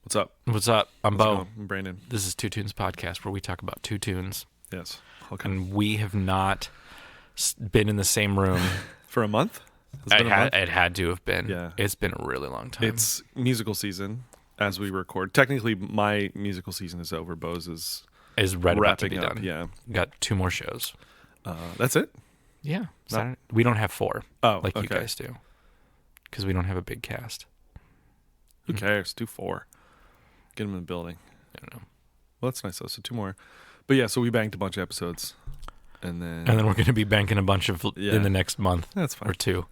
What's up? What's up? I'm Bo. I'm Brandon. This is Two Tunes Podcast, where we talk about two tunes. Yes. Okay. And we have not been in the same room. For a month? Has it been a month? It had to have been. Yeah. It's been a really long time. It's musical season as we record. Technically, my musical season is over. Bo's is right about to wrapping be up. done. Yeah. Got 2 more shows. That's it? Yeah. We don't have 4 like you okay. guys do. Because we don't have a big cast. Who cares? Do 4. Get them in the building. I don't know. Well, that's nice though. So 2 more. But yeah, so we banked a bunch of episodes. And then we're going to be banking a bunch of in the next month. That's fine. Or 2.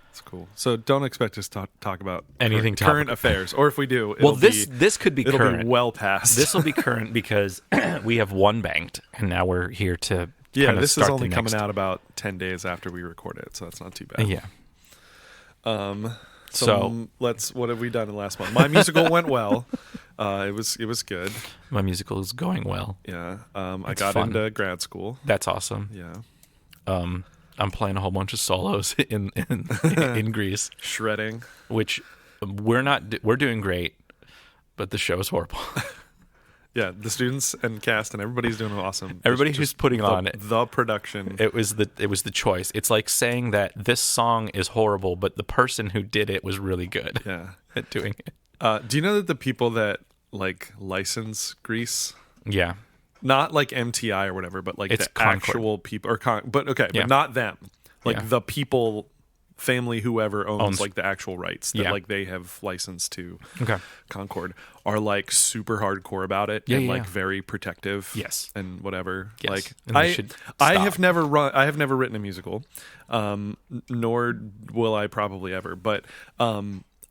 That's cool. So don't expect us to talk about anything current affairs. Or if we do, this could be current. It'll be well past. This will be current because we have 1 banked, and now we're here to this is only coming out about 10 days after we record it, so that's not too bad. Yeah. So what have we done in the last month? My musical went well. It was good. My musical is going well. Yeah. I got into grad school. That's awesome. Yeah. I'm playing a whole bunch of solos in Greece, shredding, which we're doing great, but the show is horrible. Yeah, the students and cast and everybody's doing awesome. Everybody who's putting on it, the production. It was the choice. It's like saying that this song is horrible, but the person who did it was really good. Yeah, at doing it. Do you know that the people that like license Greece? Yeah. Not like MTI or whatever, but like it's the Concord. Actual people, but not them. Like the people, family, whoever owns like the actual rights that like they have licensed to Concord are like super hardcore about it and like very protective. Yes, and whatever. Yes. Like and I have never written a musical, nor will I probably ever. But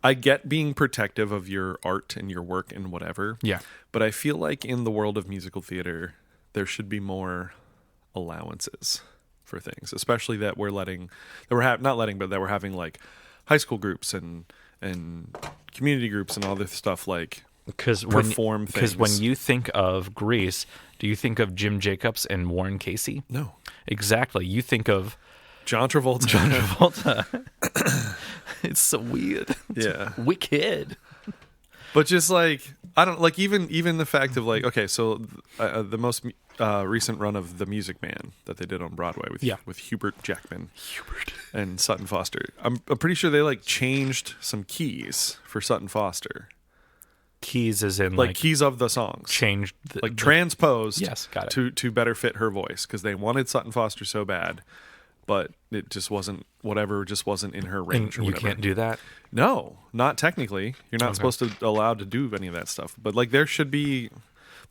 I get being protective of your art and your work and whatever. Yeah. But I feel like in the world of musical theater, there should be more allowances for things, especially that we're having like high school groups and community groups and all this stuff like perform things. Because when you think of Greece, do you think of Jim Jacobs and Warren Casey? No. Exactly. You think of John Travolta. It's so weird. Yeah. It's wicked. But just like, I don't like even the fact of like, okay, so the most recent run of The Music Man that they did on Broadway with Hubert Jackman and Sutton Foster. I'm pretty sure they like changed some keys for Sutton Foster. Keys as in like keys of the songs. Changed. Transposed got it. to better fit her voice because they wanted Sutton Foster so bad. But it just wasn't in her range. And or you whatever. Can't do that? No, not technically. You're not supposed to allowed to do any of that stuff. But like there should be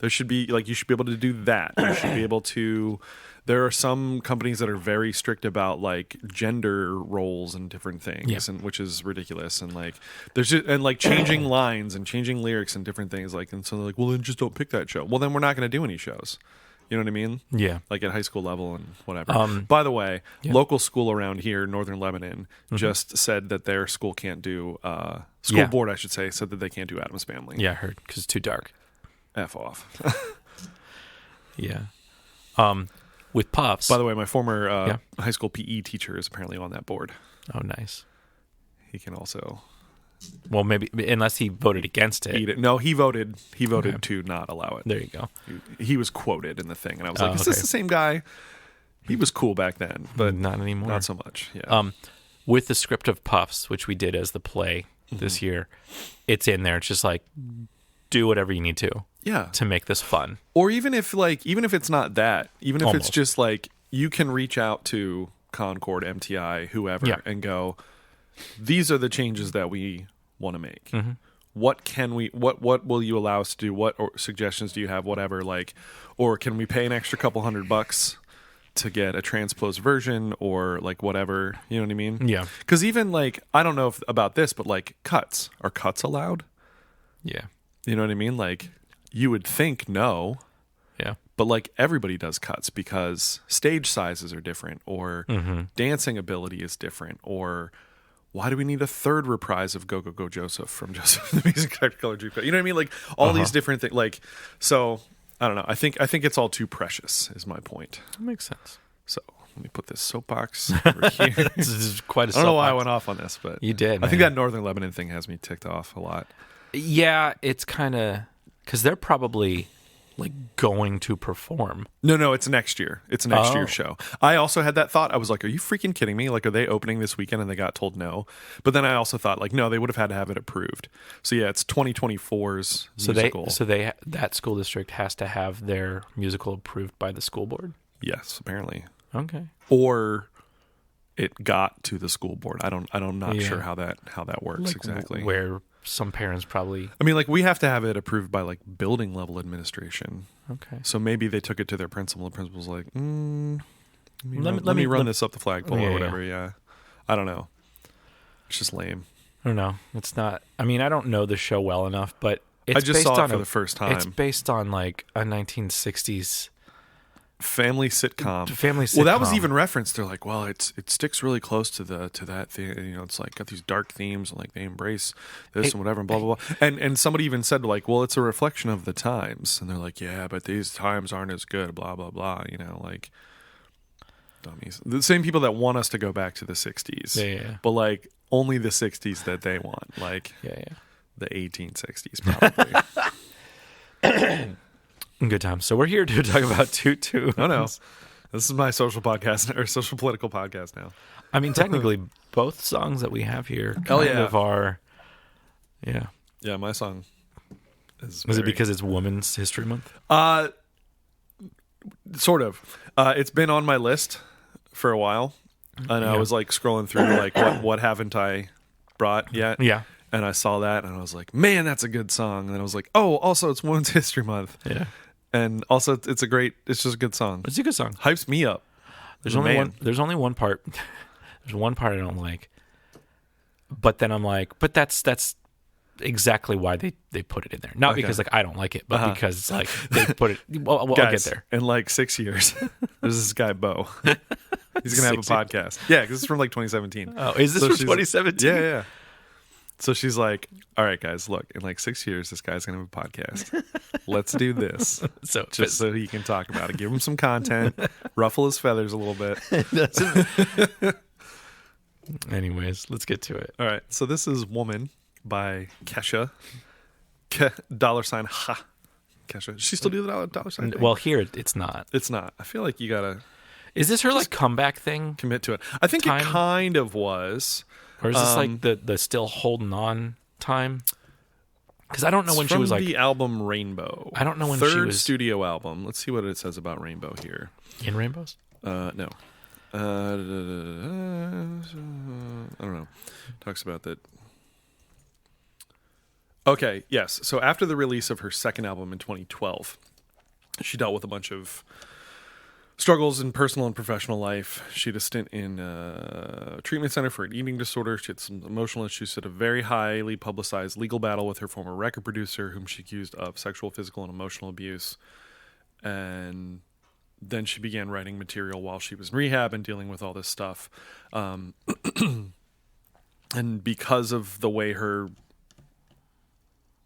like you should be able to do that. You should be able to. There are some companies that are very strict about like gender roles and different things, and which is ridiculous. And like there's just and like changing lines and changing lyrics and different things. Like and so they're like, well then just don't pick that show. Well then we're not going to do any shows. You know what I mean? Yeah. Like at high school level and whatever. By the way, local school around here, Northern Lebanon, just said that their school can't do, school board, I should say, said that they can't do Addams Family. Yeah, I heard, because it's too dark. F off. Yeah. With Puffs. By the way, my former high school PE teacher is apparently on that board. Oh, nice. He can also... Well, maybe unless he voted against it. Eat it. No, he voted to not allow it. There you go. He was quoted in the thing, and I was like, "Is this the same guy?" He was cool back then, but not anymore. Not so much. Yeah. With the script of Puffs, which we did as the play this year, it's in there. It's just like do whatever you need to make this fun. Or even if it's not that, even if it's just like you can reach out to Concord, MTI, whoever, and go, these are the changes that we want to make. Mm-hmm. What will you allow us to do? What suggestions do you have? Whatever, like, or can we pay an extra couple $100 to get a transposed version or like whatever, you know what I mean? Yeah. Because even like, I don't know about this, but like are cuts allowed? Yeah. You know what I mean? Like you would think no. Yeah. But like everybody does cuts because stage sizes are different or dancing ability is different or why do we need a third reprise of Go Go Go Joseph from Joseph the Music Technicolor Dreamcoat? You know what I mean? Like all these different things. Like so, I don't know. I think it's all too precious. Is my point. That makes sense. So let me put this soapbox over here. This is quite a soapbox. I don't know why I went off on this, but you did. I think that Northern Lebanon thing has me ticked off a lot. Yeah, it's kind of because they're probably like going to perform. No, it's next year. It's next year's show. I also had that thought. I was like, are you freaking kidding me? Like, are they opening this weekend? And they got told no. But then I also thought, like, no, they would have had to have it approved. So yeah, it's 2024's musical. That school district has to have their musical approved by the school board. Yes, apparently. Okay. Or it got to the school board. I'm not sure how that works like exactly. Where some parents probably... I mean, like, we have to have it approved by, like, building level administration. Okay. So maybe they took it to their principal. The principal's like, let me run this up the flagpole or whatever. Yeah. I don't know. It's just lame. I don't know. It's not... I mean, I don't know the show well enough, but I just saw it for the first time. It's based on, like, a 1960s... family sitcom. Well, that was even referenced. They're like, well, it sticks really close to that thing. You know, it's like got these dark themes and like they embrace this and whatever and blah blah blah. And somebody even said like, well, it's a reflection of the times. And they're like, yeah, but these times aren't as good. Blah blah blah. You know, like dummies. The same people that want us to go back to the '60s. Yeah. But like only the '60s that they want. Like the 1860s probably. Good time. So we're here to talk about Toot Toot. Oh no, this is my social podcast or social political podcast now. I mean, technically, both songs that we have here kind of are. Yeah. Yeah, my song is. Is it because it's Women's History Month? Sort of. It's been on my list for a while, and I was like scrolling through like what haven't I brought yet? Yeah. And I saw that, and I was like, man, that's a good song. And then I was like, oh, also it's Women's History Month. Yeah. And also, it's just a good song. It's a good song. Hypes me up. There's only one part. There's one part I don't like. But then I'm like, but that's exactly why they put it in there. Not because like I don't like it, but because like they put it. Well, Guys, I'll get there. In like 6 years, there's this guy Bo. He's gonna have a podcast. Yeah, because it's from like 2017. Oh, is this from 2017? Yeah. So she's like, all right, guys, look, in like 6 years, this guy's going to have a podcast. Let's do this. Just so he can talk about it. Give him some content, ruffle his feathers a little bit. Anyways, let's get to it. All right. So this is Woman by Kesha. $. Ha. Kesha. Does she still do the dollar sign thing? Well, here, it's not. It's not. I feel like you got to... Is this her like comeback thing? Commit to it. I think it kind of was... Or is this like the still holding on time? Because I don't know when she was like... the album Rainbow. I don't know when she was... Third studio album. Let's see what it says about Rainbow here. In Rainbows? No. I don't know. Talks about that. Okay, yes. So after the release of her second album in 2012, she dealt with a bunch of struggles in personal and professional life. She had a stint in a treatment center for an eating disorder. She had some emotional issues. She had a very highly publicized legal battle with her former record producer, whom she accused of sexual, physical, and emotional abuse. And then she began writing material while she was in rehab and dealing with all this stuff. And because of the way her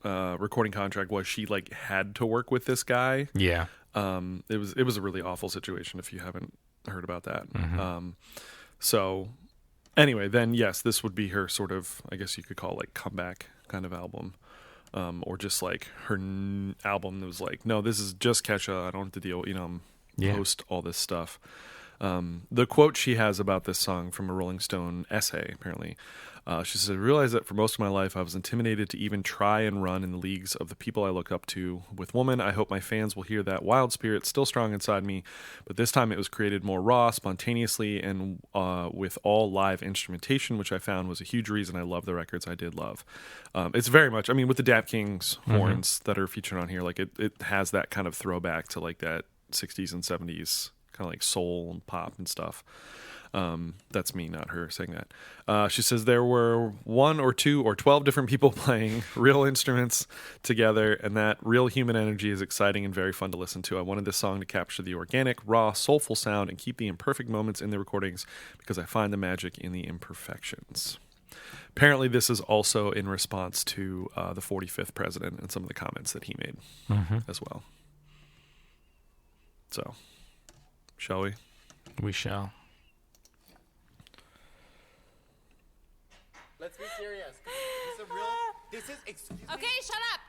recording contract was, she like had to work with this guy. Yeah. It was a really awful situation if you haven't heard about that. Mm-hmm. So anyway, then yes, this would be her sort of, I guess you could call it like comeback kind of album. Or just like her album that was like, no, this is just Kesha. I don't have to deal, post all this stuff. The quote she has about this song from a Rolling Stone essay, apparently, she says, I realized that for most of my life I was intimidated to even try and run in the leagues of the people I look up to. With Woman, I hope my fans will hear that wild spirit still strong inside me, but this time it was created more raw, spontaneously, and with all live instrumentation, which I found was a huge reason I love the records I did love. It's very much, I mean, with the Dap-Kings horns that are featured on here, like it has that kind of throwback to like that 60s and 70s kind of like soul and pop and stuff. That's me, not her, saying that. She says there were 1 or 2 or 12 different people playing real instruments together, and that real human energy is exciting and very fun to listen to. I wanted this song to capture the organic, raw, soulful sound and keep the imperfect moments in the recordings because I find the magic in the imperfections. Apparently, this is also in response to the 45th president and some of the comments that he made as well. So, shall we? We shall. Let's be serious. Okay, shut up.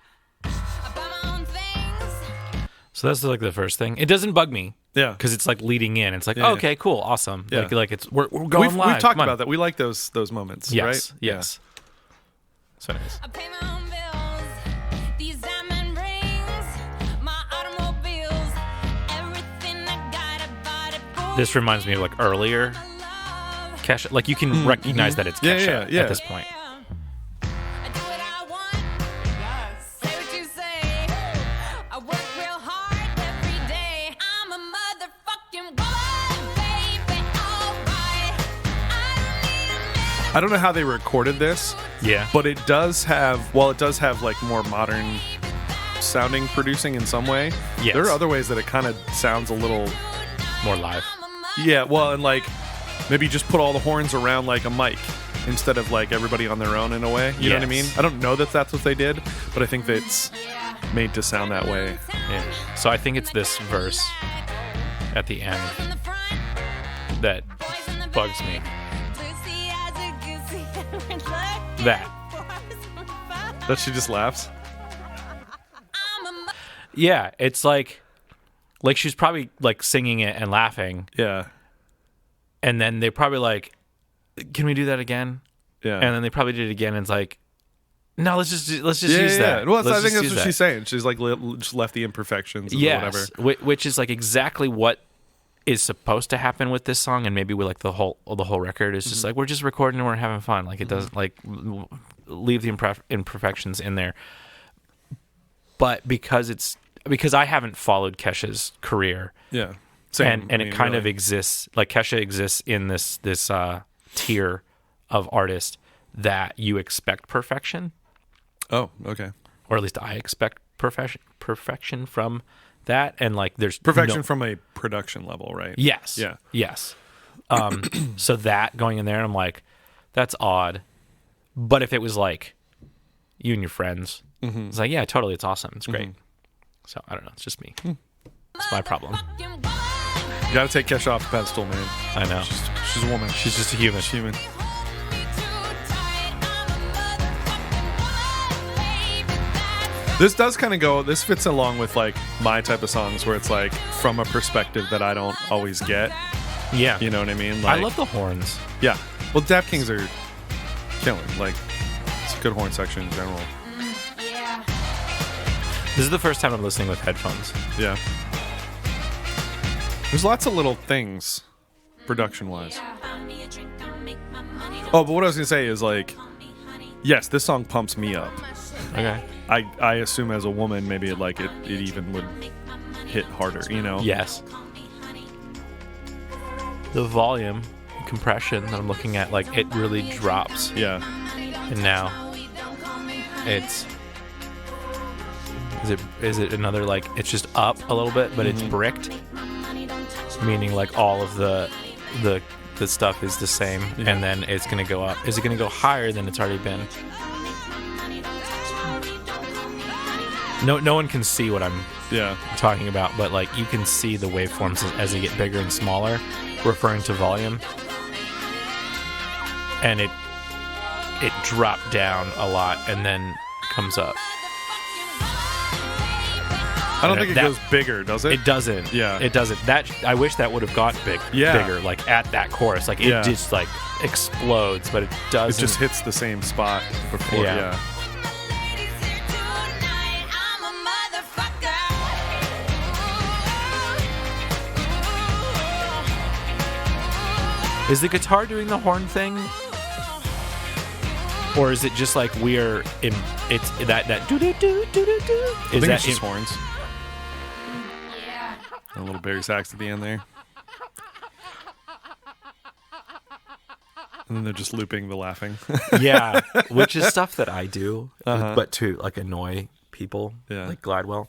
I buy my own things. So that's like the first thing. It doesn't bug me. Yeah. Because it's like leading in. It's like, Yeah, okay, cool, awesome. Yeah. Like it's we're going live. We've talked Come on. about that. We like those moments, Yes. right? Yes. So nice. I pay my own bills. These diamond rings, my automobiles, everything I got, I bought it for This reminds me of like earlier love. Kesha. Like you can recognize that it's Yeah, Kesha yeah. at this point. I do what I want. Say what you say. I work real hard every day. I'm a motherfucking woman, baby. Alright. I don't need a man. I don't know how they recorded this, Yeah. but it does have like more modern sounding producing in some way. Yes. There are other ways that it kind of sounds a little, More live. yeah, well, and like maybe just put all the horns around like a mic instead of like everybody on their own in a way. You know what I mean? Yes. I don't know that that's what they did, but I think that's made to sound that way. Yeah. So I think it's this verse at the end In the front, that boys in the bugs back. me. Lucy as a goosey. Look, That. boys in the front. That she just laughs. I'm a mo- Yeah, it's like she's probably like singing it and laughing, Yeah. and then they probably like, can we do that again? Yeah. And then they probably did it again, and it's like, no, let's just use yeah. that. Well, Let's I think just that's use what that. she's saying. She's like just left the imperfections and Yes, whatever. which is like exactly what is supposed to happen with this song, and maybe with like the whole record is just like we're just recording and we're having fun. Like it doesn't like leave the imperfections in there. But because I haven't followed Kesha's career, Yeah. Same. and I mean, it kind really. of exists, like Kesha exists in this tier of artist that you expect perfection, Oh, okay. or at least I expect perfection from that, and like there's Perfection no- from a production level, right? Yes. Yeah. Yes. So that going in there, I'm like, that's odd. But if it was like you and your friends, it's like, yeah, totally, it's awesome, it's great. So I don't know, it's just me. It's my problem. fucking woman. You got to take Kesha off the pedestal, man. I know. She's a woman. She's just a human. She's human. This does kind of go. This fits along with like my type of songs where it's like from a perspective that I don't always get. Yeah. You know what I mean? I Like, love the horns. Yeah. Well, Dap-Kings are killing. Like, it's a good horn section in general. This is the first time I'm listening with headphones. Yeah. There's lots of little things, production-wise. Oh, but what I was gonna say is like, yes, this song pumps me up. Okay. I assume as a woman, maybe it even would hit harder. You know? Yes. The volume compression that I'm looking at, like, it really drops. Yeah. And now it's is it another, like, it's just up a little bit, but it's bricked, meaning like all of the stuff is the same, and then it's gonna go up. Is it gonna go higher than it's already been? No one can see what I'm Yeah. talking about, but like you can see the waveforms as they get bigger and smaller, referring to volume, and it dropped down a lot and then comes up. I don't And think it goes bigger, does it? It doesn't. Yeah. It doesn't. That I wish that would have got Yeah. bigger, like at that chorus. Like it Yeah. just like explodes, but it It doesn't. just hits the same spot before. Yeah. Yeah. Is the guitar doing the horn thing? Or is it just like we're in it's that do do do do do do? I Is think that it's just horns. And a little Barry sax at the end there. And then they're just looping the laughing. yeah, which is stuff that I do, but to like annoy people, Yeah. like Gladwell.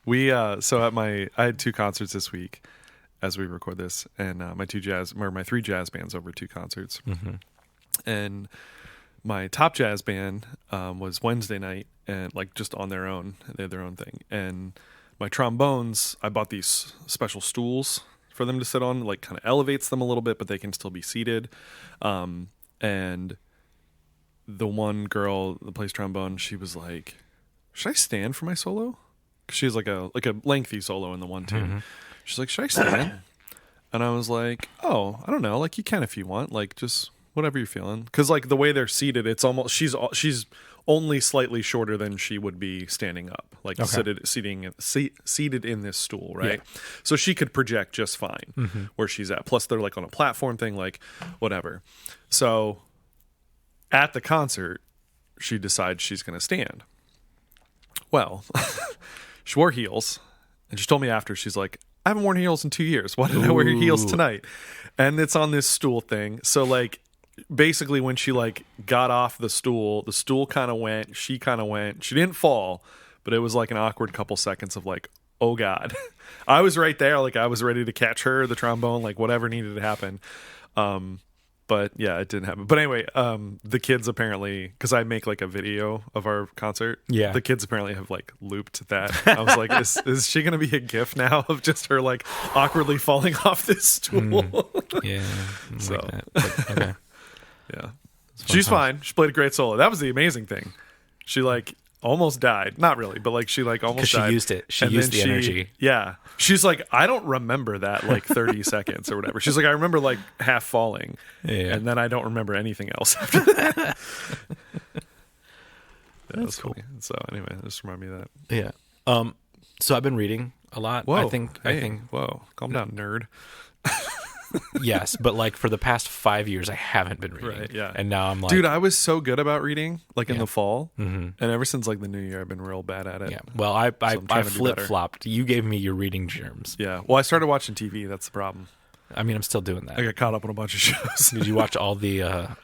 We so I had 2 concerts this week as we record this, and my 3 jazz bands over 2 concerts. And my top jazz band was Wednesday night, and like just on their own, they had their own thing. And my trombones, I bought these special stools for them to sit on, like kind of elevates them a little bit, but they can still be seated. And the one girl that plays trombone, she was like, "Should I stand for my solo?" 'Cause she has like a lengthy solo in the one tune. She's like, "Should I stand?" And I was like, "Oh, I don't know. Like, you can if you want. Like, just whatever you're feeling." Because like the way they're seated, it's almost she's only slightly shorter than she would be standing up, like seated in this stool, right? Yeah. So she could project just fine where she's at. Plus, they're like on a platform thing, like whatever. So at the concert, she decides she's going to stand. Well, she wore heels, and she told me after, she's like, "I haven't worn heels in 2 years. Why did I wear heels tonight?" And it's on this stool thing. So like, basically when she like got off the stool kind of went, she kind of went. She didn't fall, but it was like an awkward couple seconds of like, oh God. I was right there. Like I was ready to catch her, the trombone, like whatever needed to happen. But yeah, it didn't happen. But anyway, the kids apparently, because I make like a video of our concert. Yeah. The kids apparently have like looped that. I was like, is she going to be a GIF now of just her like awkwardly falling off this stool? Yeah. So. Like that. But, okay. Yeah. She's fine. She played a great solo. That was the amazing thing. She like almost died. Not really, but like she like almost died. She used it. She And used then the energy. Yeah. She's like, I don't remember that like 30 seconds or whatever. She's like, I remember like half falling. Yeah. And then I don't remember anything else after that. Yeah, That's cool. funny. So anyway, this reminded me of that. Yeah. So I've been reading a lot. Whoa. I think Whoa. Calm down, nerd. yes, but like for the past 5 years I haven't been reading. Right, yeah. And now I'm like, Dude, I was so good about reading like in Yeah. the fall. And ever since like the new year, I've been real bad at it. yeah. Well, I I'm trying to be better. flip-flopped. You gave me your reading germs. Yeah. Well, I started watching TV. That's the problem. I mean, I'm still doing that. I got caught up on a bunch of shows. Did you watch all the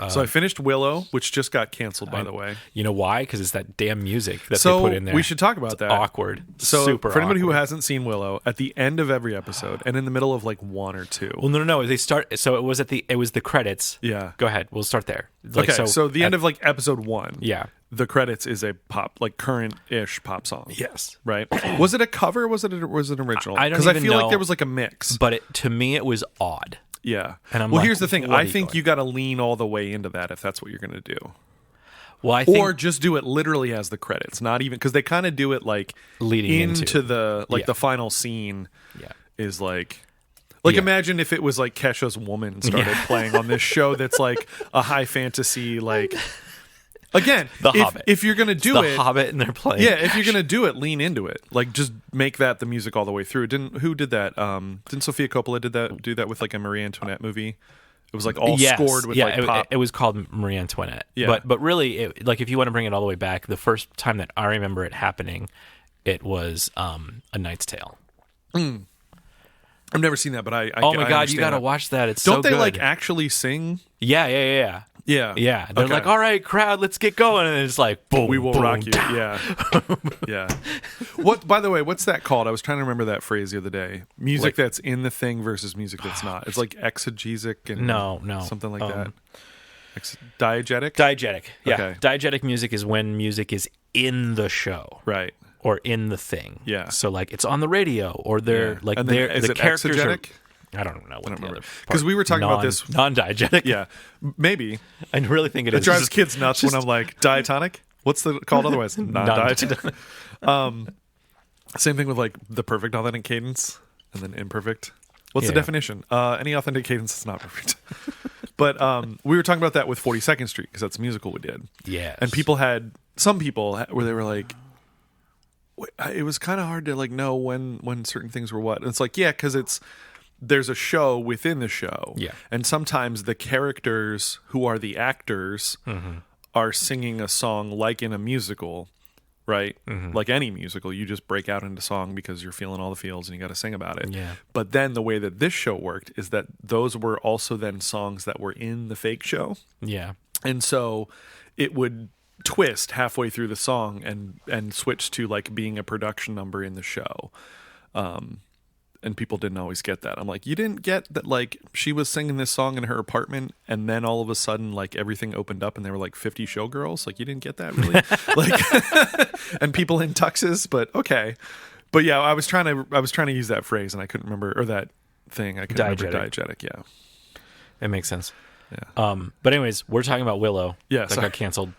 So I finished Willow, which just got canceled, by the way. you know why? Because it's that damn music that So they put in there. we should talk about that. Awkward. So Super for anybody who awkward. hasn't seen Willow, at the end of every episode and in the middle of like one or two. Well, no. They start. So it was the credits. Yeah. Go ahead. We'll start there. Like, Okay, so the end of like episode one. Yeah. The credits is a pop, like current-ish pop song. Yes. Right? Was it a cover? Was it original? I don't Because I even feel know. like there was like a mix. But to me, it was odd. Yeah. And I'm well, like, here's the thing. what I are you think doing? you got to lean all the way into that if that's what you're going to do. Well, I think Or just do it literally as the credits, not even because they kind of do it like Leading into. the like Yeah. the final scene Yeah. is like Yeah. imagine if it was like Kesha's Woman started playing on this show that's like a high fantasy like again The Hobbit. if you're gonna do the it Hobbit and they're playing. yeah if you're gonna do it lean into it like just make that the music all the way through. Who did that? Didn't Sofia Coppola do that with like a Marie Antoinette movie? It was like all Yes. scored with yeah, like pop. it was called Marie Antoinette. Yeah. But really, like if you want to bring it all the way back, the first time that I remember it happening, it was A Knight's Tale. I've never seen that, but I Oh my I god, understand you got to that. watch that. It's Don't so they good. like actually sing? Yeah. Yeah. They're Okay. like, all right, crowd, let's get going, and it's like, boom, We will boom, rock you. down. Yeah. Yeah. What, by the way, what's that called? I was trying to remember that phrase the other day. Music Like- that's in the thing versus music that's not. It's like exegesic and No. something like that. Diegetic? Diegetic. Yeah. Okay. Diegetic music is when music is in the show Right. or in the thing. Yeah. So like it's on the radio or they're Yeah. like And then they're is the it characters are, exegetic? I don't know what I don't the remember. other Because we were talking about this. non-diegetic. Yeah. Maybe. I really think it It is. drives Just- kids nuts when I'm like, diatonic? What's the called otherwise? Non-diatonic. Same thing with like the perfect authentic cadence and then imperfect. What's the Yeah. definition? Any authentic cadence is not perfect. But we were talking about that with 42nd Street because that's a musical we did. Yes. And some people where they were like, it was kind of hard to like know when certain things were what. And it's like, yeah, because there's a show within the show. Yeah. And sometimes the characters who are the actors are singing a song like in a musical, right? Like any musical, you just break out into song because you're feeling all the feels and you got to sing about it. Yeah. But then the way that this show worked is that those were also then songs that were in the fake show. Yeah. And so it would twist halfway through the song and switch to like being a production number in the show. And people didn't always get that. I'm like, you didn't get that like she was singing this song in her apartment and then all of a sudden like everything opened up and there were like 50 showgirls. Like you didn't get that really? Like and people in tuxes, but okay. But yeah, I was trying to use that phrase and I couldn't remember or that thing. I couldn't remember diegetic, yeah. It makes sense. But anyways, we're talking about Willow. Yeah, that got canceled.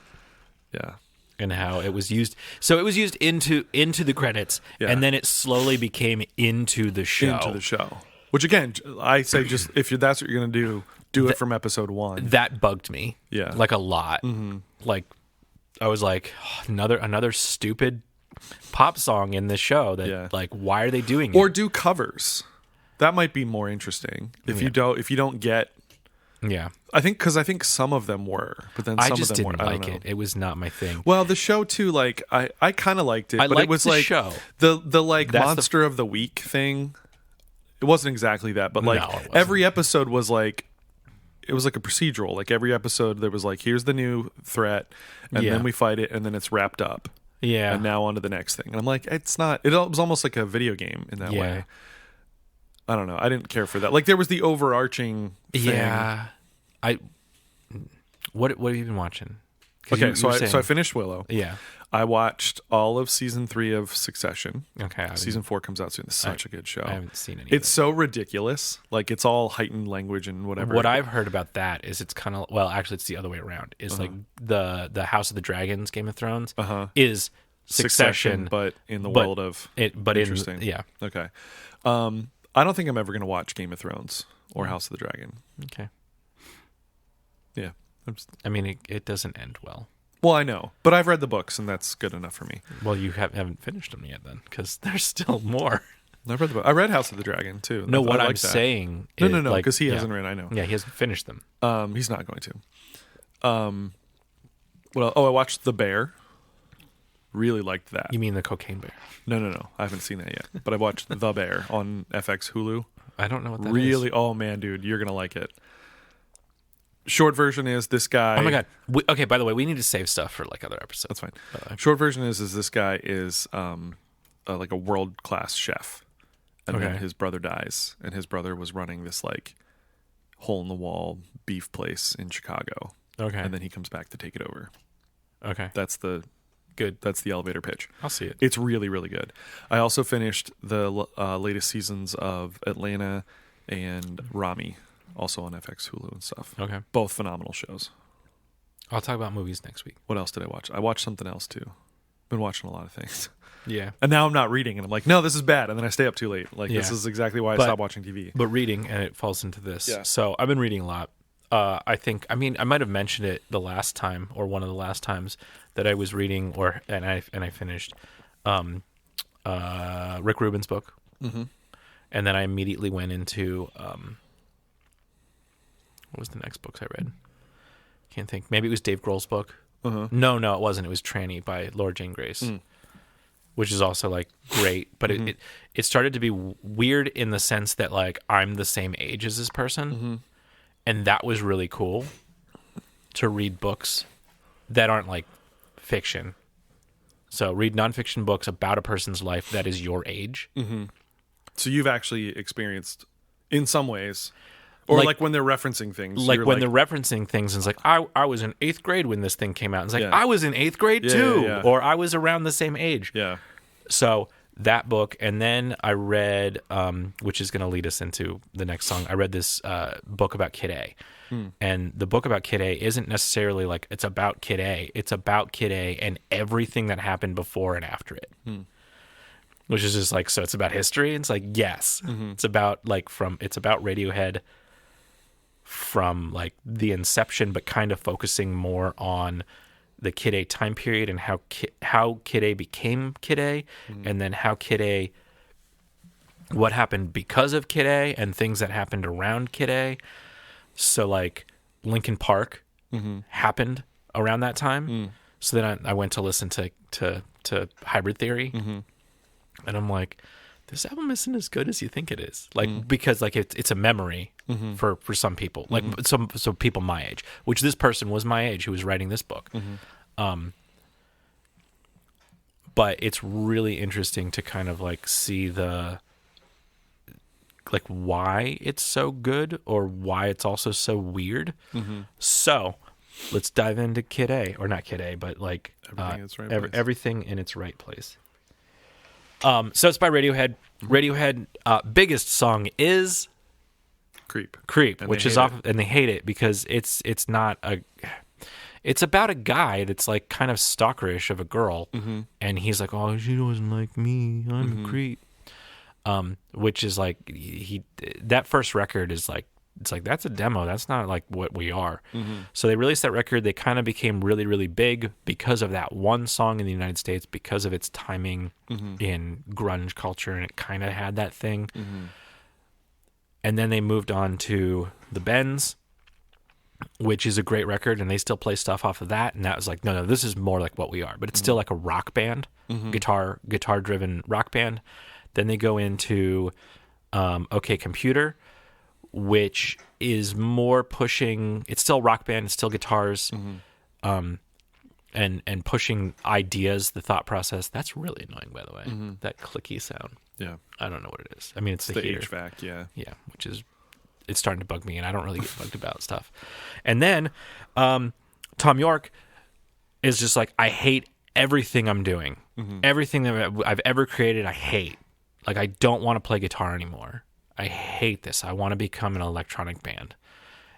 Yeah. And how it was used. So it was used into the credits, and then it slowly became into the show. Into the show. Which again, I say just if that's what you're going to do it from episode 1. That bugged me. Yeah. Like a lot. Mm-hmm. Like I was like, oh, another stupid pop song in this show that like, why are they doing it? Or do covers. That might be more interesting. If you don't get I think some of them were, but then some I just of them didn't weren't. like it. It was not my thing. Well, the show too, like I kind of liked it, but it was the like show. the like monster of the week thing. It wasn't exactly that, but like every episode was like it was like a procedural. Like every episode there was like here's the new threat, and then we fight it, and then it's wrapped up. Yeah, and now on to the next thing. And I'm like, it's not. It was almost like a video game in that way. I don't know. I didn't care for that. Like there was the overarching thing. Yeah. What have you been watching? Okay, so I finished Willow. Yeah. I watched all of season 3 of Succession. Okay. Season 4 comes out soon. It's such a good show. I haven't seen any. It's so ridiculous. Like it's all heightened language and whatever. What I've heard about that is it's kind of actually it's the other way around. Is like the House of the Dragons, Game of Thrones is Succession, but in the world of interesting. Okay. I don't think I'm ever going to watch Game of Thrones or House of the Dragon. Okay. Yeah. I mean, it doesn't end well. Well, I know, but I've read the books, and that's good enough for me. Well, you haven't finished them yet, then, because there's still more. I've read the book. I read House of the Dragon too. No, what I'm saying. No, because he hasn't read. I know. Yeah, he hasn't finished them. He's not going to. Well, I watched The Bear. Really liked that. You mean the Cocaine Bear? No. I haven't seen that yet. But I watched The Bear on FX Hulu. I don't know what that is. Really? Oh, man, dude. You're going to like it. Short version is this guy... Oh, my God. Okay, by the way, we need to save stuff for like other episodes. That's fine. Short version is this guy is like a world-class chef. And then his brother dies. And his brother was running this like hole-in-the-wall beef place in Chicago. Okay. And then he comes back to take it over. Okay. That's the elevator pitch. I'll see it. It's really, really good. I also finished the latest seasons of Atlanta and Rami, also on FX Hulu and stuff. Okay. Both phenomenal shows. I'll talk about movies next week. What else did I watch? I watched something else too. Been watching a lot of things. Yeah. And now I'm not reading, and I'm like, no, this is bad. And then I stay up too late. Like, this is exactly why I stopped watching TV. But reading, and it falls into this. Yeah. So I've been reading a lot. I might have mentioned it the last time, or one of the last times that I was reading, and I finished Rick Rubin's book, and then I immediately went into what was the next books I read? Can't think. Maybe it was Dave Grohl's book. No, it wasn't. It was Tranny by Laura Jane Grace, which is also like great, but it started to be weird in the sense that like I'm the same age as this person. And that was really cool to read books that aren't like fiction. So read nonfiction books about a person's life that is your age. So you've actually experienced, in some ways, or like when they're referencing things. Like when they're referencing things, and it's like, I was in 8th grade when this thing came out. It's like, I was in 8th grade too. Yeah. Or I was around the same age. Yeah. So that book, and then I read, which is going to lead us into the next song. I read this book about Kid A, and the book about Kid A isn't necessarily like it's about Kid A. It's about Kid A and everything that happened before and after it, which is just like, so it's about history. It's like, yes, it's about it's about Radiohead from like the inception, but kind of focusing more on the Kid A time period and how Kid A became Kid A, and then how Kid A, what happened because of Kid A and things that happened around Kid A. So like Linkin Park happened around that time. So then I went to listen to Hybrid Theory, and I'm like, this album isn't as good as you think it is. Like because like it's a memory for some people, like some people my age, which this person was my age who was writing this book. But it's really interesting to kind of like see the like why it's so good or why it's also so weird. So let's dive into Kid A, or not Kid A, but like everything in its right place. So it's by Radiohead. Radiohead biggest song is Creep, and which they is hate off, it. and they hate it because it's not a. It's about a guy that's like kind of stalkerish of a girl, and he's like, "Oh, she doesn't like me. I'm a creep." Which is like that first record is like, it's like, that's a demo. That's not like what we are. So they released that record. They kind of became really, really big because of that one song in the United States, because of its timing in grunge culture, and it kind of had that thing. And then they moved on to The Bends, which is a great record, and they still play stuff off of that. And that was like, no, this is more like what we are, but it's still like a rock band, guitar driven rock band. Then they go into OK Computer, which is more pushing. It's still rock band, it's still guitars, and pushing ideas, the thought process. That's really annoying, by the way. That clicky sound. Yeah, I don't know what it is. I mean, it's the heater. HVAC. Yeah, which is, it's starting to bug me, and I don't really get bugged about stuff. And then Tom York is just like, I hate everything I'm doing. Everything that I've ever created, I hate. Like, I don't want to play guitar anymore. I hate this. I want to become an electronic band.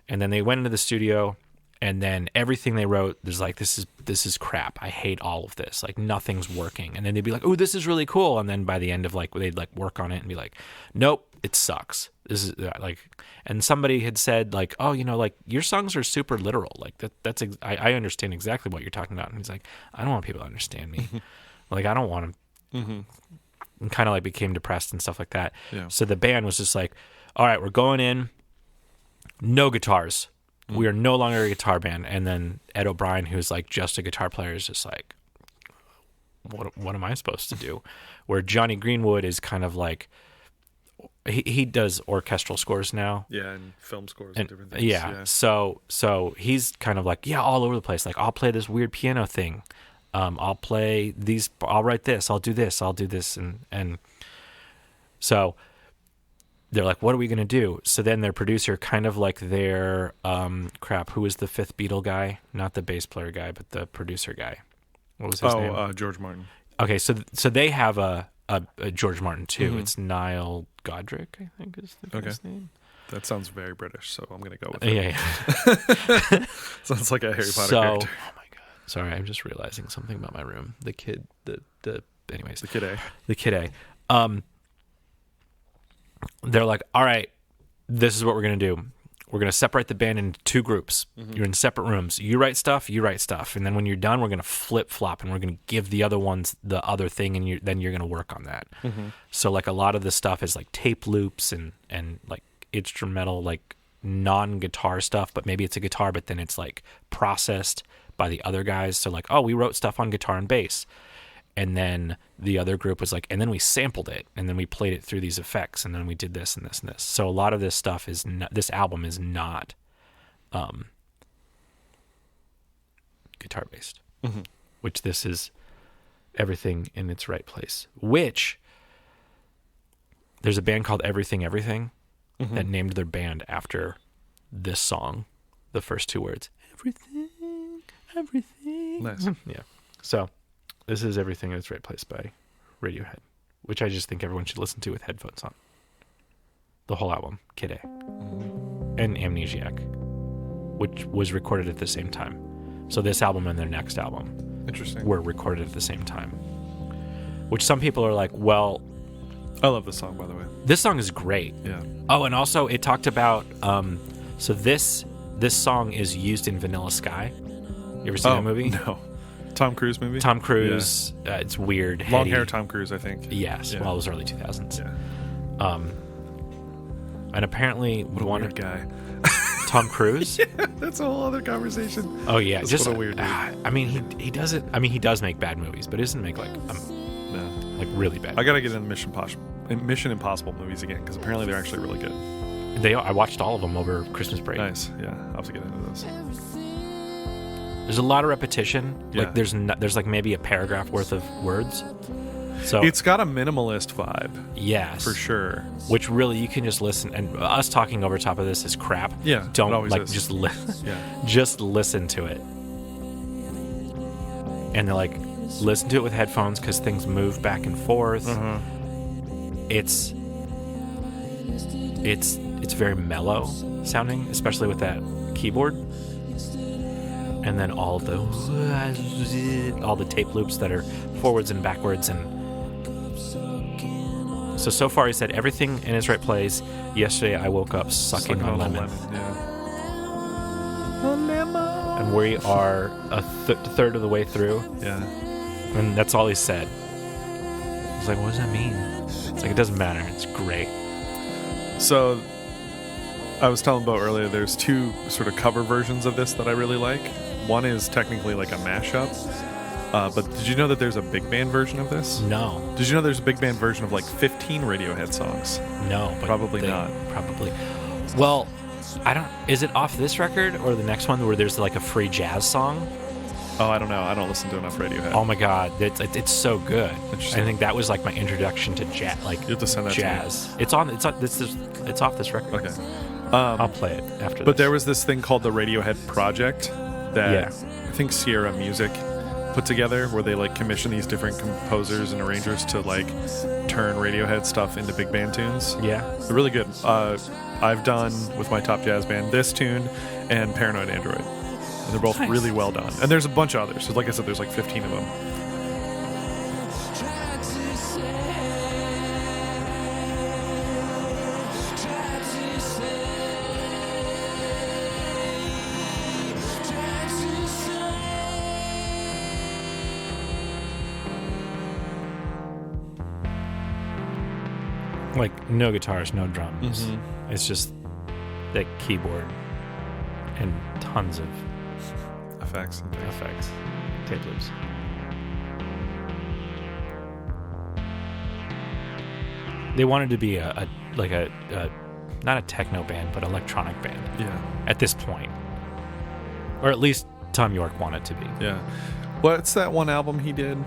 And then they went into the studio, and then everything they wrote, there's like, this is crap. I hate all of this. Like, nothing's working. And then they'd be like, oh, this is really cool. And then by the end of like, they'd like work on it and be like, nope, it sucks. This is like, and somebody had said like, oh, you know, like, your songs are super literal. Like I understand exactly what you're talking about. And he's like, I don't want people to understand me. Like, I don't want them. And kind of like became depressed and stuff like that. Yeah. So the band was just like, all right, we're going in, no guitars. We are no longer a guitar band. And then Ed O'Brien, who's like just a guitar player, is just like, what am I supposed to do? Where Johnny Greenwood is kind of like, he does orchestral scores now. Yeah, and film scores and different things. Yeah. So he's kind of like, all over the place. Like, I'll play this weird piano thing. I'll play these, I'll write this, I'll do this. And so they're like, what are we going to do? So then their producer, kind of like their, who was the fifth Beatle guy? Not the bass player guy, but the producer guy. What was his name? George Martin. Okay, so they have a George Martin too. It's Niall Godric, I think is the guy's name. That sounds very British, so I'm going to go with it. Yeah. Sounds like a Harry Potter character. Oh my god. Sorry, I'm just realizing something about my room. The kid, anyways. The Kid A. The Kid A. They're like, all right, this is what we're going to do. We're going to separate the band into two groups. You're in separate rooms. You write stuff. And then when you're done, we're going to flip-flop, and we're going to give the other ones the other thing, and then you're going to work on that. So, like, a lot of the stuff is, like, tape loops and like, instrumental, like, non-guitar stuff, but maybe it's a guitar, but then it's, like, processed by the other guys. So, like, oh, we wrote stuff on guitar and bass. And then the other group was like, and then we sampled it, and then we played it through these effects, and then we did this and this and this. So a lot of this stuff is this album is not guitar based, which this is everything in its right place. Which there's a band called Everything Everything that named their band after this song, the first two words, everything. Nice. Yeah. So. This is Everything in Its Right Place by Radiohead, which I just think everyone should listen to with headphones on. The whole album, Kid A. And Amnesiac, which was recorded at the same time. So this album and their next album were recorded at the same time. Which some people are like, well... I love this song, by the way. This song is great. Yeah. Oh, and also it talked about... so this song is used in Vanilla Sky. You ever seen that movie? No. Tom Cruise movie? Tom Cruise. Yeah. It's weird. Long heady. hair Tom Cruise, I think. Yes. Yeah. Well, it was early 2000s. Yeah. And apparently... What a weird guy. Tom Cruise? Yeah, that's a whole other conversation. Oh, yeah. That's Just what a weird dude. I mean, he doesn't... I mean, he does make bad movies, but he doesn't make, like really bad I gotta get into Mission Impossible movies again, because apparently they're actually really good. They are. I watched all of them over Christmas break. Nice. Yeah. I'll have to get into those. There's a lot of repetition. Yeah. Like there's like maybe a paragraph worth of words. So it's got a minimalist vibe. Yes. For sure. Which really you can just listen, and us talking over top of this is crap. Yeah. Don't it always like is. just listen to it. And they're like, listen to it with headphones because things move back and forth. It's it's very mellow sounding, especially with that keyboard. And then all the tape loops that are forwards and backwards. And so far he said everything in its right place. Yesterday I woke up sucking on lemon. And we are a third of the way through. Yeah. And that's all he said. I was like, what does that mean? It's like, it doesn't matter. It's great. So I was telling Bo earlier, there's two sort of cover versions of this that I really like. One is technically like a mashup. But did you know that there's a big band version of this? No. Did you know there's a big band version of like 15 Radiohead songs? No. But Probably not. Probably. Well, I don't... Is it off this record or the next one where there's like a free jazz song? Oh, I don't know. I don't listen to enough Radiohead. Oh my god, it's so good. I Interesting. think that was like my introduction to jazz. Like You have to send that jazz. It's off this record. Okay. I'll play it after this. But there was this thing called the Radiohead Project that Yeah. I think Sierra Music put together, where they like commission these different composers and arrangers to like turn Radiohead stuff into big band tunes. Yeah. They're really good. I've done with my top jazz band this tune and Paranoid Android. And they're both Nice. really well done. And there's a bunch of others. So like I said, there's like 15 of them. Like no guitars, no drums. Mm-hmm. It's just that keyboard and tons of Effects and things. effects, tape loops. They wanted to be a not a techno band, but electronic band Yeah. at this point, or at least Tom York wanted to be. Yeah. What's that one album he did?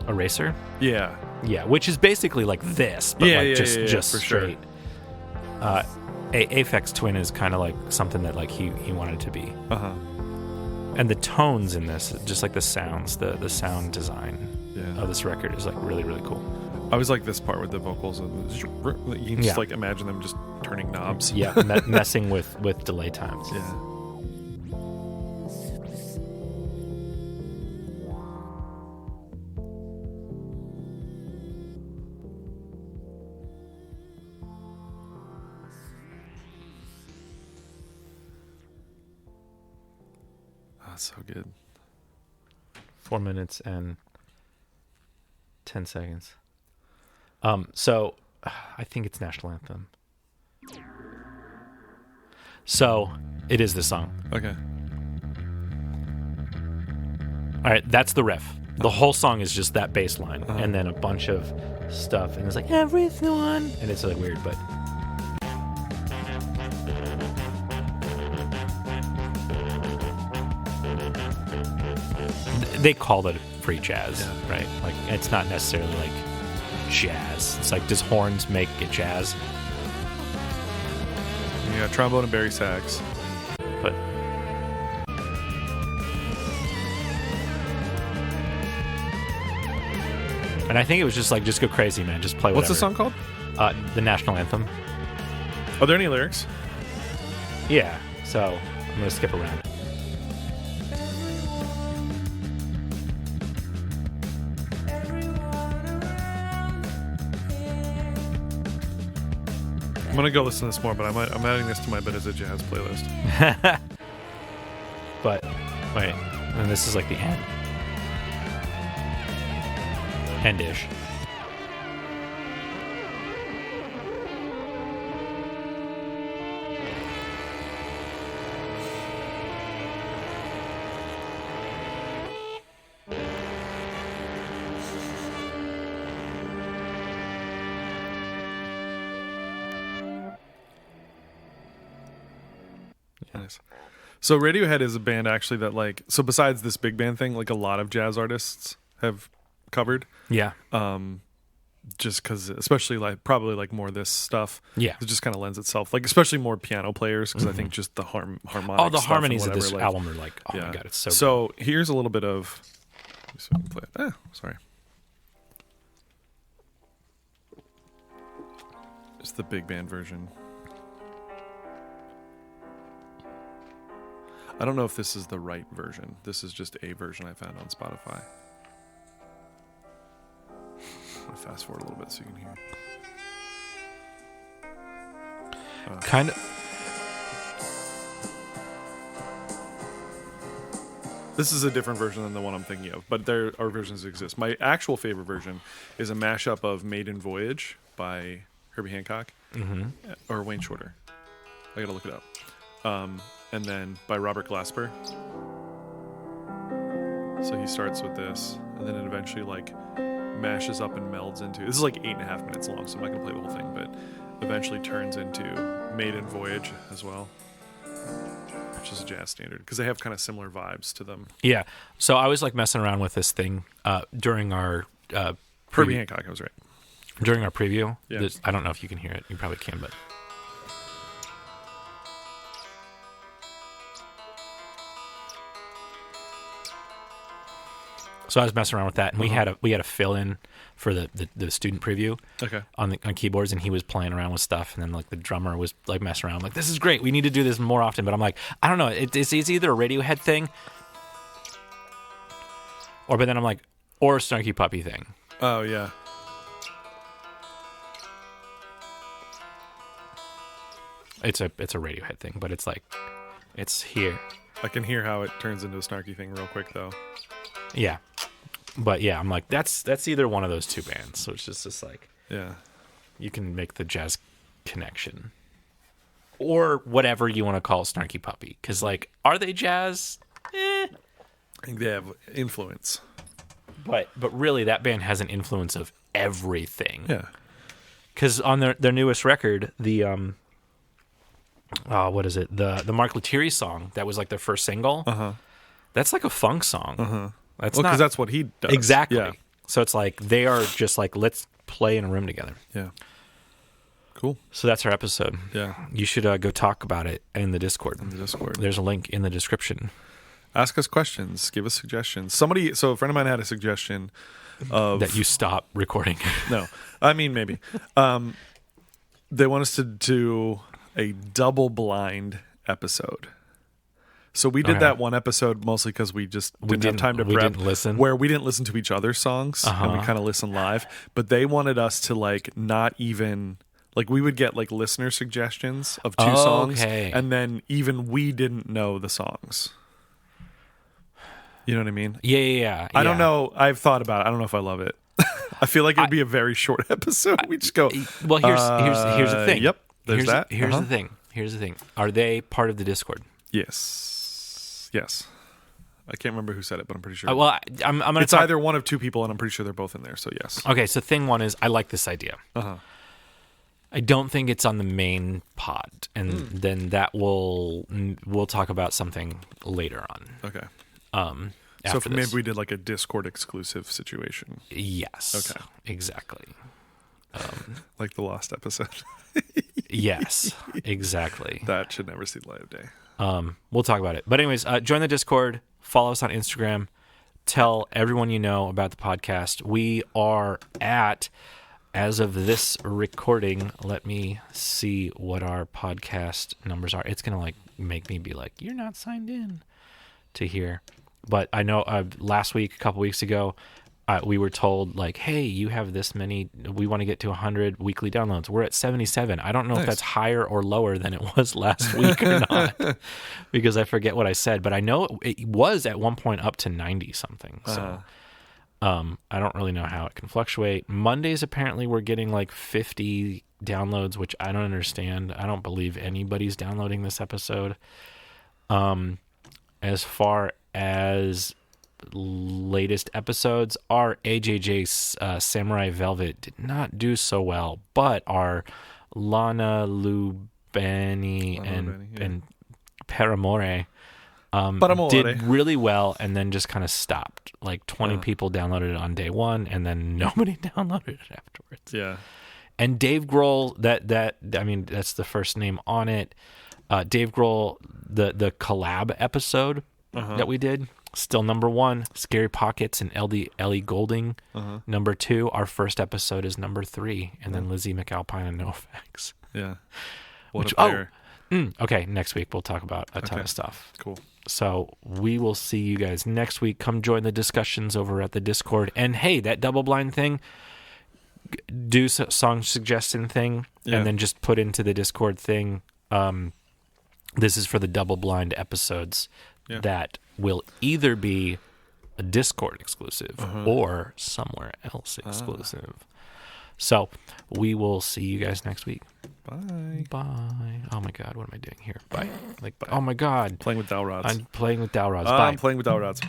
Eraser, Yeah. yeah, which is basically like this, but Yeah, like yeah, just yeah, just for sure. straight. Aphex Twin is kind of like something that like he wanted to be. Uh-huh. And the tones in this, just like the sounds, the sound design Yeah. of this record is like really, really cool. I always like this part with the vocals. And you can just Yeah. like imagine them just turning knobs. Yeah, messing with delay times. Yeah. Oh, that's so good. 4 minutes and 10 seconds. So I think it's national anthem. So it is this song. Okay. All right, that's the riff. The whole song is just that bass line and then a bunch of stuff, and it's like everyone, and it's like weird, but they called it free jazz, right? Like it's not necessarily like jazz. It's like, does horns make it jazz? You got trombone and bari sax. But and I think it was just like, just go crazy, man. Just play whatever. What's the song called? The national anthem. Are there any lyrics? Yeah. So I'm gonna skip around. I'm gonna go listen to this more, but I'm adding this to my Bit as a Jazz playlist. But wait, and this is like the end. End-ish. Nice. So Radiohead is a band actually that like, so besides this big band thing, like a lot of jazz artists have covered. Yeah. Just because, especially like probably like more this stuff. Yeah. It just kind of lends itself, like especially more piano players, because I think just the harmonic. Oh, the stuff harmonies and of this whatever, like, album are like, oh yeah. my god, it's so. So here's a little bit of. Let me see if I can play it. Sorry. It's the big band version. I don't know if this is the right version. This is just a version I found on Spotify. I'm gonna fast forward a little bit so you can hear. Kind of. This is a different version than the one I'm thinking of, but there are versions that exist. My actual favorite version is a mashup of Maiden Voyage by Herbie Hancock or Wayne Shorter. I gotta look it up. And then by Robert Glasper. So he starts with this, and then it eventually like mashes up and melds into. This is like 8.5 minutes long, so I'm not gonna play the whole thing, but eventually turns into Maiden Voyage as well, which is a jazz standard because they have kind of similar vibes to them. Yeah. So I was like messing around with this thing during our Herbie Hancock, I was right. During our preview. Yeah. I don't know if you can hear it. You probably can, but. So I was messing around with that, and we had a fill in for the student preview on keyboards, and he was playing around with stuff, and then like the drummer was like messing around, like, this is great, we need to do this more often. But I'm like, I don't know, it's either a Radiohead thing, but then I'm like, or a Snarky Puppy thing. Oh yeah. It's a Radiohead thing, but it's like, it's here. I can hear how it turns into a snarky thing real quick though. Yeah. But yeah, I'm like, that's either one of those two bands. So it's just like, yeah, you can make the jazz connection. Or whatever you want to call Snarky Puppy. Because, like, are they jazz? I think they have influence. But really, that band has an influence of everything. Yeah. Because on their newest record, the what is it? The Mark Lettieri song that was like their first single. That's like a funk song. That's because that's what he does. Exactly. Yeah. So it's like they are just like, let's play in a room together. Yeah. Cool. So that's our episode. Yeah. You should go talk about it in the Discord. There's a link in the description. Ask us questions. Give us suggestions. So a friend of mine had a suggestion of that you stop recording. No, I mean maybe. They want us to do a double blind episode. So we did that one episode mostly because we just didn't have time to prep. Didn't listen. Where we didn't listen to each other's songs and we kind of listened live. But they wanted us to like not even like we would get like listener suggestions of two songs, and then even we didn't know the songs. You know what I mean? Yeah. I don't know. I've thought about it. I don't know if I love it. I feel like it would be a very short episode. We just go. Well, here's the thing. Yep. There's that. Here's the thing. Here's the thing. Are they part of the Discord? Yes. I can't remember who said it, but I'm pretty sure. Well, I'm gonna. It's either one of two people, and I'm pretty sure they're both in there. So yes. Okay. So thing one is I like this idea. I don't think it's on the main pod, and then we'll talk about something later on. Okay. So if maybe we did like a Discord exclusive situation. Yes. Okay. Exactly. Like the lost episode. Yes. Exactly. That should never see the light of day. We'll talk about it. But anyways, join the Discord. Follow us on Instagram. Tell everyone you know about the podcast. We are at, as of this recording, let me see what our podcast numbers are. It's going to like make me be like, you're not signed in to here. But I know last week, a couple weeks ago, we were told like, hey, you have this many, we want to get to 100 weekly downloads. We're at 77. I don't know if that's higher or lower than it was last week or not, because I forget what I said, but I know it was at one point up to 90 something. So I don't really know how it can fluctuate. Mondays, apparently we're getting like 50 downloads, which I don't understand. I don't believe anybody's downloading this episode. As far as latest episodes, our AJJ Samurai Velvet did not do so well, but our Lana Lubani and Paramore did really well, and then just kind of stopped. Like 20 people downloaded it on day one, and then nobody downloaded it afterwards. Yeah. And Dave Grohl, that's the first name on it. Dave Grohl, the collab episode that we did, still number one. Scary Pockets and Ellie Goulding, number two. Our first episode is number 3, and then Lizzie McAlpine and NoFX. Yeah. What a pair. Okay, next week we'll talk about a ton of stuff. Cool. So we will see you guys next week. Come join the discussions over at the Discord. And hey, that double blind thing, do song suggestion thing, and then just put into the Discord thing. This is for the double blind episodes that will either be a Discord exclusive or somewhere else exclusive. So we will see you guys next week. Bye. Bye. Oh my God, what am I doing here? Bye. Oh my God. Playing with dowel rods. I'm playing with dowel rods. Bye. I'm playing with dowel rods.